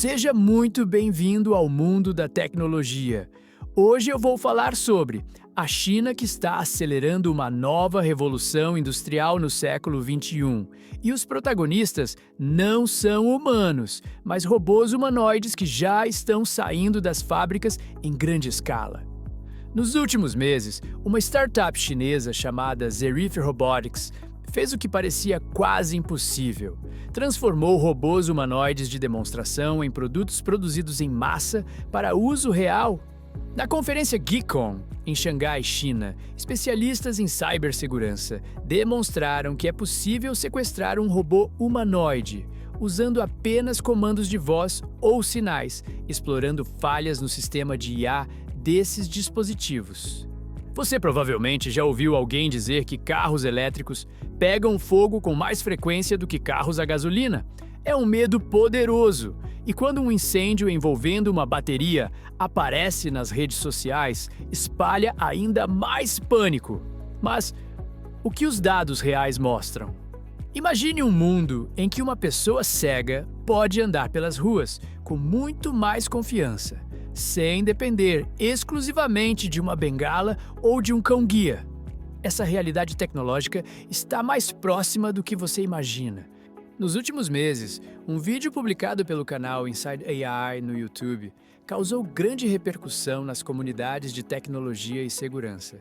Seja muito bem-vindo ao mundo da tecnologia. Hoje eu vou falar sobre a China que está acelerando uma nova revolução industrial no século XXI. E os protagonistas não são humanos, mas robôs humanoides que já estão saindo das fábricas em grande escala. Nos últimos meses, uma startup chinesa chamada Zerith Robotics fez o que parecia quase impossível. Transformou robôs humanoides de demonstração em produtos produzidos em massa para uso real. Na conferência Geekon, em Xangai, China, especialistas em cibersegurança demonstraram que é possível sequestrar um robô humanoide, usando apenas comandos de voz ou sinais, explorando falhas no sistema de IA desses dispositivos. Você provavelmente já ouviu alguém dizer que carros elétricos pegam fogo com mais frequência do que carros a gasolina. É um medo poderoso. E quando um incêndio envolvendo uma bateria aparece nas redes sociais, espalha ainda mais pânico. Mas o que os dados reais mostram? Imagine um mundo em que uma pessoa cega pode andar pelas ruas com muito mais confiança, sem depender exclusivamente de uma bengala ou de um cão-guia. Essa realidade tecnológica está mais próxima do que você imagina. Nos últimos meses, um vídeo publicado pelo canal Inside AI no YouTube causou grande repercussão nas comunidades de tecnologia e segurança.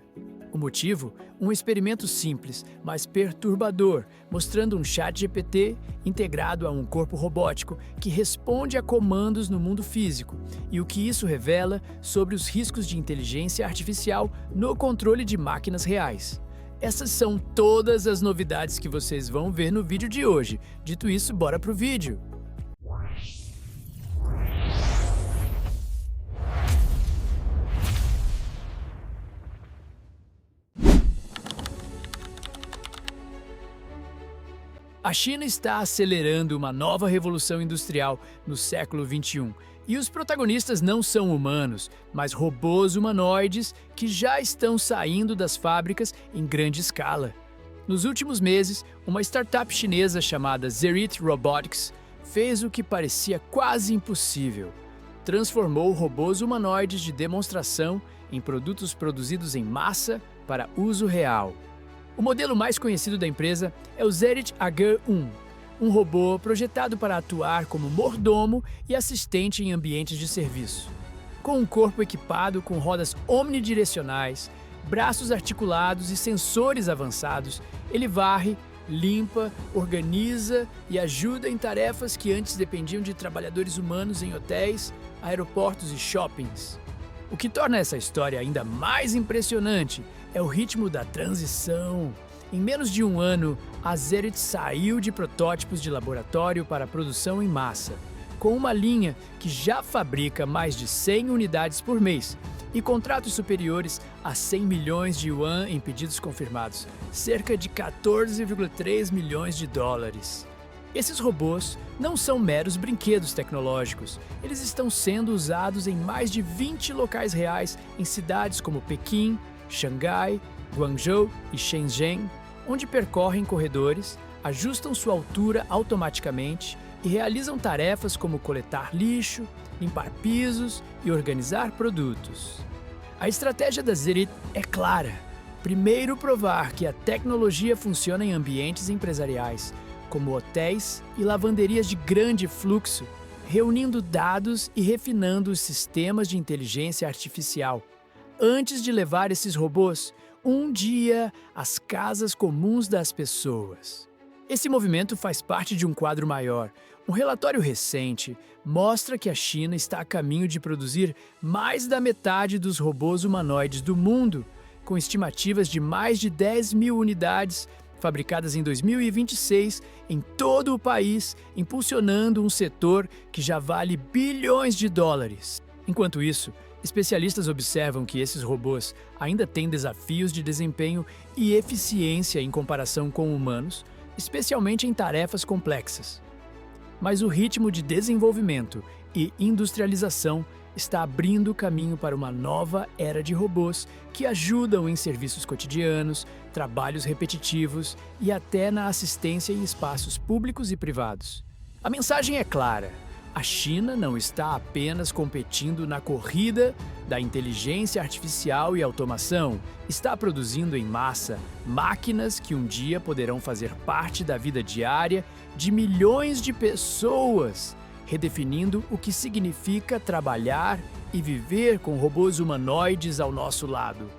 O motivo? Um experimento simples, mas perturbador, mostrando um chat GPT integrado a um corpo robótico que responde a comandos no mundo físico, e o que isso revela sobre os riscos de inteligência artificial no controle de máquinas reais. Essas são todas as novidades que vocês vão ver no vídeo de hoje. Dito isso, bora pro vídeo! A China está acelerando uma nova revolução industrial no século XXI. E os protagonistas não são humanos, mas robôs humanoides que já estão saindo das fábricas em grande escala. Nos últimos meses, uma startup chinesa chamada Zerith Robotics fez o que parecia quase impossível. Transformou robôs humanoides de demonstração em produtos produzidos em massa para uso real. O modelo mais conhecido da empresa é o Zerith H1, um robô projetado para atuar como mordomo e assistente em ambientes de serviço. Com um corpo equipado com rodas omnidirecionais, braços articulados e sensores avançados, ele varre, limpa, organiza e ajuda em tarefas que antes dependiam de trabalhadores humanos em hotéis, aeroportos e shoppings. O que torna essa história ainda mais impressionante é o ritmo da transição. Em menos de um ano, a Zerith saiu de protótipos de laboratório para produção em massa, com uma linha que já fabrica mais de 100 unidades por mês e contratos superiores a 100 milhões de yuan em pedidos confirmados, cerca de 14,3 milhões de dólares. Esses robôs não são meros brinquedos tecnológicos. Eles estão sendo usados em mais de 20 locais reais em cidades como Pequim, Xangai, Guangzhou e Shenzhen, onde percorrem corredores, ajustam sua altura automaticamente e realizam tarefas como coletar lixo, limpar pisos e organizar produtos. A estratégia da Zerith é clara. Primeiro, provar que a tecnologia funciona em ambientes empresariais, como hotéis e lavanderias de grande fluxo, reunindo dados e refinando os sistemas de inteligência artificial, antes de levar esses robôs um dia às casas comuns das pessoas. Esse movimento faz parte de um quadro maior. Um relatório recente mostra que a China está a caminho de produzir mais da metade dos robôs humanoides do mundo, com estimativas de mais de 10 mil unidades fabricadas em 2026 em todo o país, impulsionando um setor que já vale bilhões de dólares. Enquanto isso, especialistas observam que esses robôs ainda têm desafios de desempenho e eficiência em comparação com humanos, especialmente em tarefas complexas. Mas o ritmo de desenvolvimento e industrialização está abrindo caminho para uma nova era de robôs que ajudam em serviços cotidianos, trabalhos repetitivos e até na assistência em espaços públicos e privados. A mensagem é clara: A China não está apenas competindo na corrida da inteligência artificial e automação, está produzindo em massa máquinas que um dia poderão fazer parte da vida diária de milhões de pessoas, redefinindo o que significa trabalhar e viver com robôs humanoides ao nosso lado.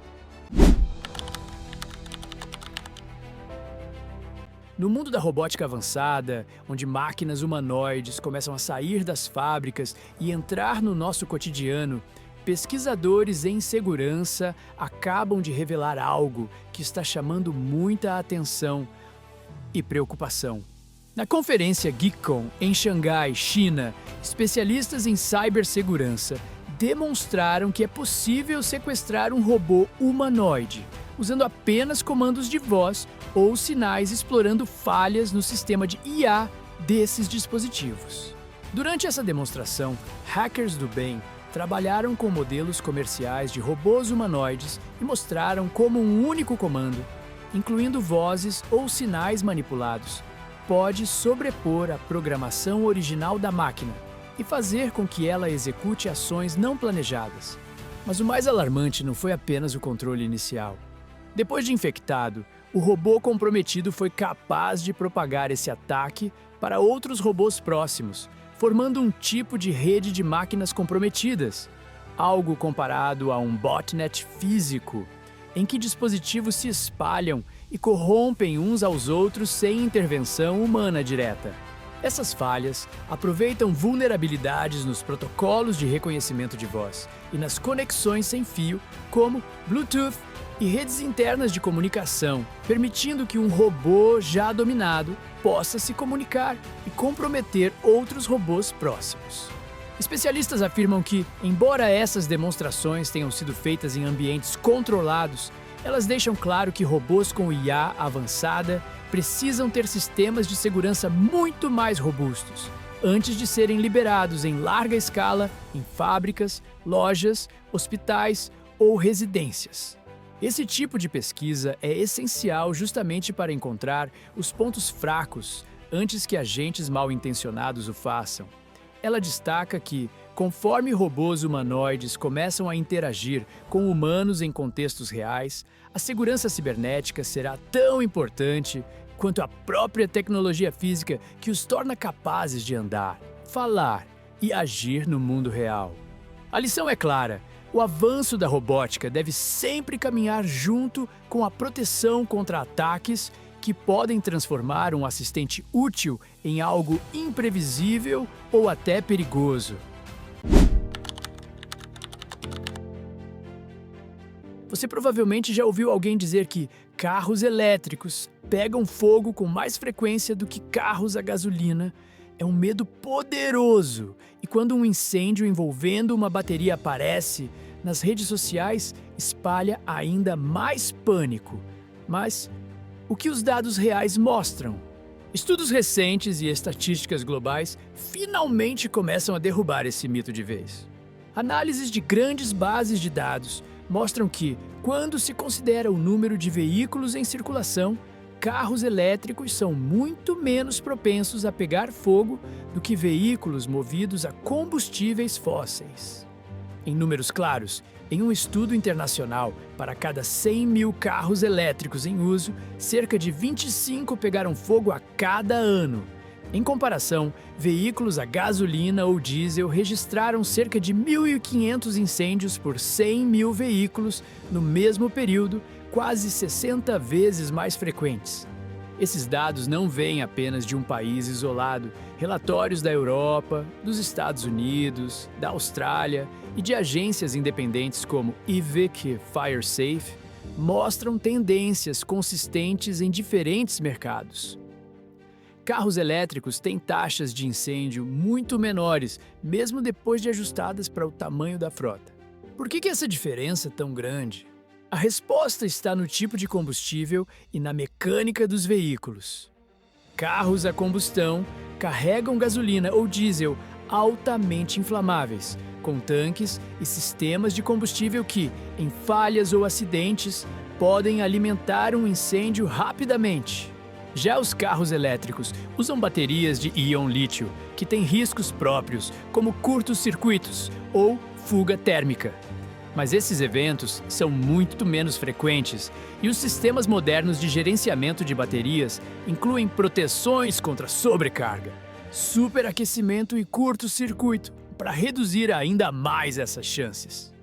No mundo da robótica avançada, onde máquinas humanoides começam a sair das fábricas e entrar no nosso cotidiano, pesquisadores em segurança acabam de revelar algo que está chamando muita atenção e preocupação. Na conferência GeekCon, em Xangai, China, especialistas em cibersegurança demonstraram que é possível sequestrar um robô humanoide, usando apenas comandos de voz ou sinais, explorando falhas no sistema de IA desses dispositivos. Durante essa demonstração, hackers do bem trabalharam com modelos comerciais de robôs humanoides e mostraram como um único comando, incluindo vozes ou sinais manipulados, pode sobrepor a programação original da máquina e fazer com que ela execute ações não planejadas. Mas o mais alarmante não foi apenas o controle inicial. Depois de infectado, o robô comprometido foi capaz de propagar esse ataque para outros robôs próximos, formando um tipo de rede de máquinas comprometidas, algo comparado a um botnet físico, em que dispositivos se espalham e corrompem uns aos outros sem intervenção humana direta. Essas falhas aproveitam vulnerabilidades nos protocolos de reconhecimento de voz e nas conexões sem fio, como Bluetooth e redes internas de comunicação, permitindo que um robô já dominado possa se comunicar e comprometer outros robôs próximos. Especialistas afirmam que, embora essas demonstrações tenham sido feitas em ambientes controlados, elas deixam claro que robôs com IA avançada precisam ter sistemas de segurança muito mais robustos, antes de serem liberados em larga escala em fábricas, lojas, hospitais ou residências. Esse tipo de pesquisa é essencial justamente para encontrar os pontos fracos antes que agentes mal-intencionados o façam. Ela destaca que, conforme robôs humanoides começam a interagir com humanos em contextos reais, a segurança cibernética será tão importante quanto a própria tecnologia física que os torna capazes de andar, falar e agir no mundo real. A lição é clara: o avanço da robótica deve sempre caminhar junto com a proteção contra ataques que podem transformar um assistente útil em algo imprevisível ou até perigoso. Você provavelmente já ouviu alguém dizer que carros elétricos pegam fogo com mais frequência do que carros a gasolina. É um medo poderoso, e quando um incêndio envolvendo uma bateria aparece, nas redes sociais espalha ainda mais pânico. Mas o que os dados reais mostram? Estudos recentes e estatísticas globais finalmente começam a derrubar esse mito de vez. Análises de grandes bases de dados mostram que, quando se considera o número de veículos em circulação, carros elétricos são muito menos propensos a pegar fogo do que veículos movidos a combustíveis fósseis. Em números claros, em um estudo internacional, para cada 100 mil carros elétricos em uso, cerca de 25 pegaram fogo a cada ano. Em comparação, veículos a gasolina ou diesel registraram cerca de 1.500 incêndios por 100 mil veículos no mesmo período, quase 60 vezes mais frequentes. Esses dados não vêm apenas de um país isolado. Relatórios da Europa, dos Estados Unidos, da Austrália e de agências independentes como IVIC e FireSafe mostram tendências consistentes em diferentes mercados. Carros elétricos têm taxas de incêndio muito menores, mesmo depois de ajustadas para o tamanho da frota. Por que essa diferença é tão grande? A resposta está no tipo de combustível e na mecânica dos veículos. Carros a combustão carregam gasolina ou diesel altamente inflamáveis, com tanques e sistemas de combustível que, em falhas ou acidentes, podem alimentar um incêndio rapidamente. Já os carros elétricos usam baterias de íon lítio, que têm riscos próprios, como curtos-circuitos ou fuga térmica. Mas esses eventos são muito menos frequentes e os sistemas modernos de gerenciamento de baterias incluem proteções contra sobrecarga, superaquecimento e curto-circuito para reduzir ainda mais essas chances.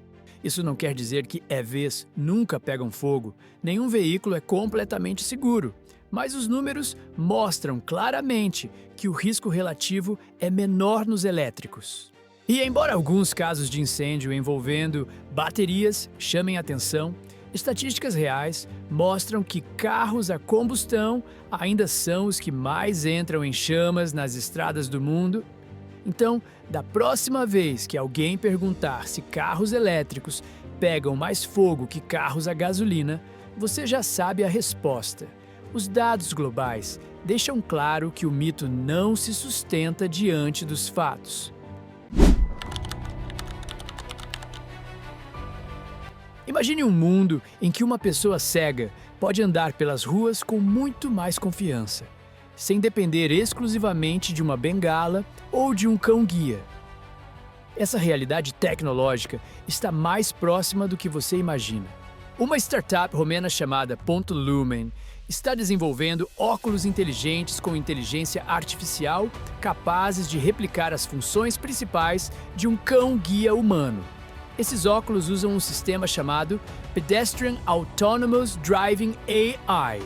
Isso não quer dizer que EVs nunca pegam fogo, nenhum veículo é completamente seguro, mas os números mostram claramente que o risco relativo é menor nos elétricos. E embora alguns casos de incêndio envolvendo baterias chamem atenção, estatísticas reais mostram que carros a combustão ainda são os que mais entram em chamas nas estradas do mundo. Então, da próxima vez que alguém perguntar se carros elétricos pegam mais fogo que carros a gasolina, você já sabe a resposta. Os dados globais deixam claro que o mito não se sustenta diante dos fatos. Imagine um mundo em que uma pessoa cega pode andar pelas ruas com muito mais confiança, sem depender exclusivamente de uma bengala ou de um cão-guia. Essa realidade tecnológica está mais próxima do que você imagina. Uma startup romena chamada Ponto Lumen está desenvolvendo óculos inteligentes com inteligência artificial capazes de replicar as funções principais de um cão-guia humano. Esses óculos usam um sistema chamado Pedestrian Autonomous Driving AI,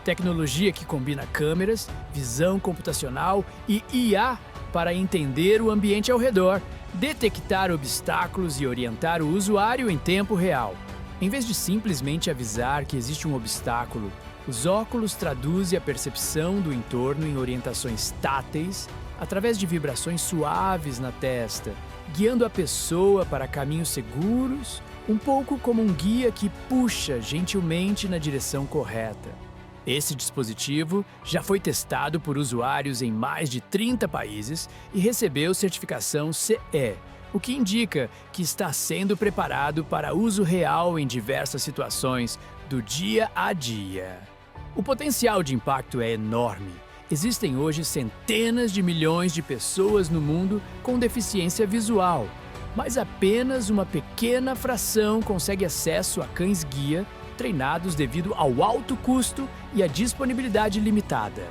tecnologia que combina câmeras, visão computacional e IA para entender o ambiente ao redor, detectar obstáculos e orientar o usuário em tempo real. Em vez de simplesmente avisar que existe um obstáculo, os óculos traduzem a percepção do entorno em orientações táteis através de vibrações suaves na testa, guiando a pessoa para caminhos seguros, um pouco como um guia que puxa gentilmente na direção correta. Esse dispositivo já foi testado por usuários em mais de 30 países e recebeu certificação CE, o que indica que está sendo preparado para uso real em diversas situações do dia a dia. O potencial de impacto é enorme. Existem hoje centenas de milhões de pessoas no mundo com deficiência visual, mas apenas uma pequena fração consegue acesso a cães-guia treinados devido ao alto custo e à disponibilidade limitada.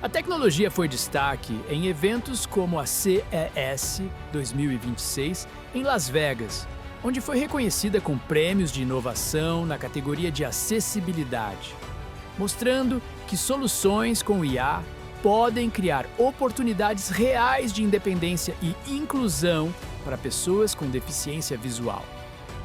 A tecnologia foi destaque em eventos como a CES 2026 em Las Vegas, onde foi reconhecida com prêmios de inovação na categoria de acessibilidade, mostrando que soluções com IA podem criar oportunidades reais de independência e inclusão para pessoas com deficiência visual.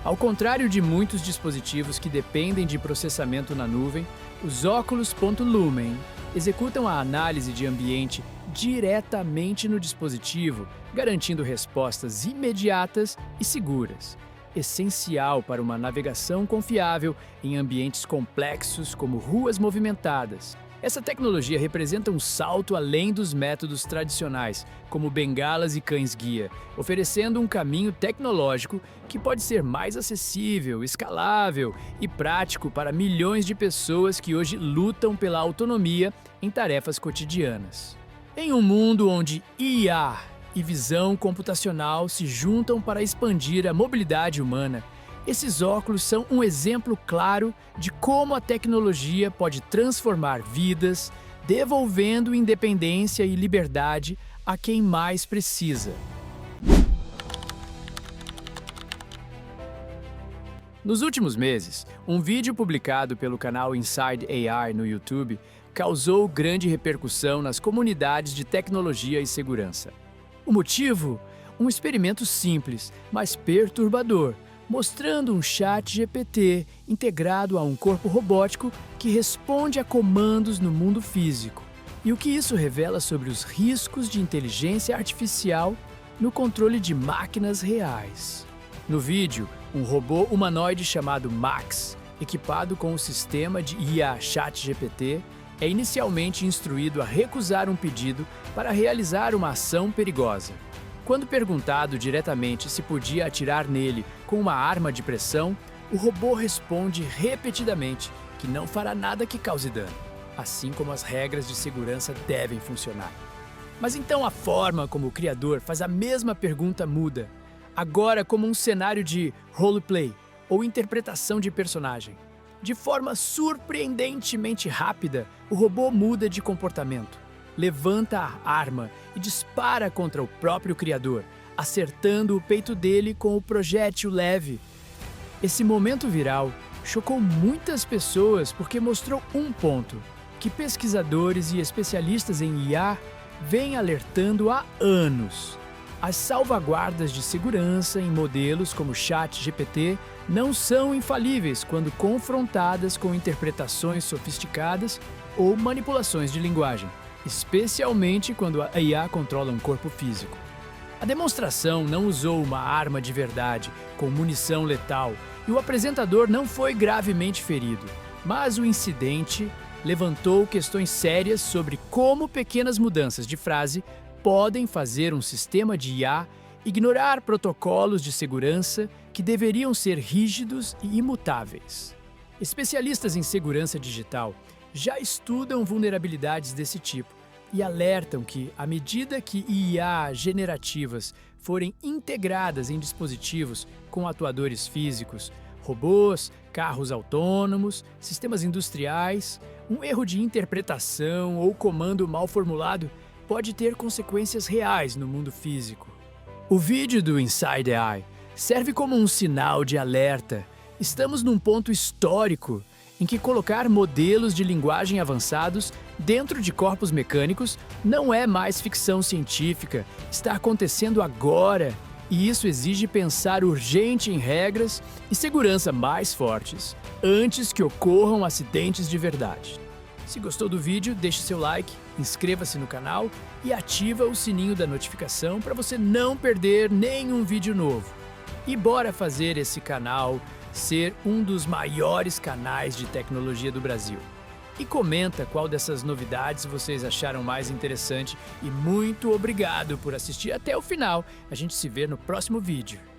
Ao contrário de muitos dispositivos que dependem de processamento na nuvem, os óculos Ponto Lumen executam a análise de ambiente diretamente no dispositivo, garantindo respostas imediatas e seguras, essencial para uma navegação confiável em ambientes complexos como ruas movimentadas. Essa tecnologia representa um salto além dos métodos tradicionais, como bengalas e cães-guia, oferecendo um caminho tecnológico que pode ser mais acessível, escalável e prático para milhões de pessoas que hoje lutam pela autonomia em tarefas cotidianas. Em um mundo onde IA e visão computacional se juntam para expandir a mobilidade humana, esses óculos são um exemplo claro de como a tecnologia pode transformar vidas, devolvendo independência e liberdade a quem mais precisa. Nos últimos meses, um vídeo publicado pelo canal Inside AI no YouTube causou grande repercussão nas comunidades de tecnologia e segurança. O motivo? Um experimento simples, mas perturbador, mostrando um chat GPT integrado a um corpo robótico que responde a comandos no mundo físico. E o que isso revela sobre os riscos de inteligência artificial no controle de máquinas reais. No vídeo, um robô humanoide chamado Max, equipado com o sistema de IA ChatGPT, é inicialmente instruído a recusar um pedido para realizar uma ação perigosa. Quando perguntado diretamente se podia atirar nele com uma arma de pressão, o robô responde repetidamente que não fará nada que cause dano. assim como as regras de segurança devem funcionar. Mas então a forma como o criador faz a mesma pergunta muda, agora como um cenário de roleplay ou interpretação de personagem. De forma surpreendentemente rápida, o robô muda de comportamento, levanta a arma e dispara contra o próprio criador, acertando o peito dele com o projétil leve. Esse momento viral chocou muitas pessoas porque mostrou um ponto que pesquisadores e especialistas em IA vêm alertando há anos. As salvaguardas de segurança em modelos como ChatGPT não são infalíveis quando confrontadas com interpretações sofisticadas ou manipulações de linguagem, especialmente quando a IA controla um corpo físico. A demonstração não usou uma arma de verdade com munição letal e o apresentador não foi gravemente ferido, mas o incidente levantou questões sérias sobre como pequenas mudanças de frase podem fazer um sistema de IA ignorar protocolos de segurança que deveriam ser rígidos e imutáveis. Especialistas em segurança digital já estudam vulnerabilidades desse tipo e alertam que, à medida que IA generativas forem integradas em dispositivos com atuadores físicos, robôs, carros autônomos, sistemas industriais, um erro de interpretação ou comando mal formulado pode ter consequências reais no mundo físico. O vídeo do Inside AI serve como um sinal de alerta. Estamos num ponto histórico em que colocar modelos de linguagem avançados dentro de corpos mecânicos não é mais ficção científica, está acontecendo agora, e isso exige pensar urgente em regras e segurança mais fortes, antes que ocorram acidentes de verdade. Se gostou do vídeo, deixe seu like, inscreva-se no canal e ativa o sininho da notificação para você não perder nenhum vídeo novo. E bora fazer esse canal ser um dos maiores canais de tecnologia do Brasil. E comenta qual dessas novidades vocês acharam mais interessante e muito obrigado por assistir até o final. A gente se vê no próximo vídeo.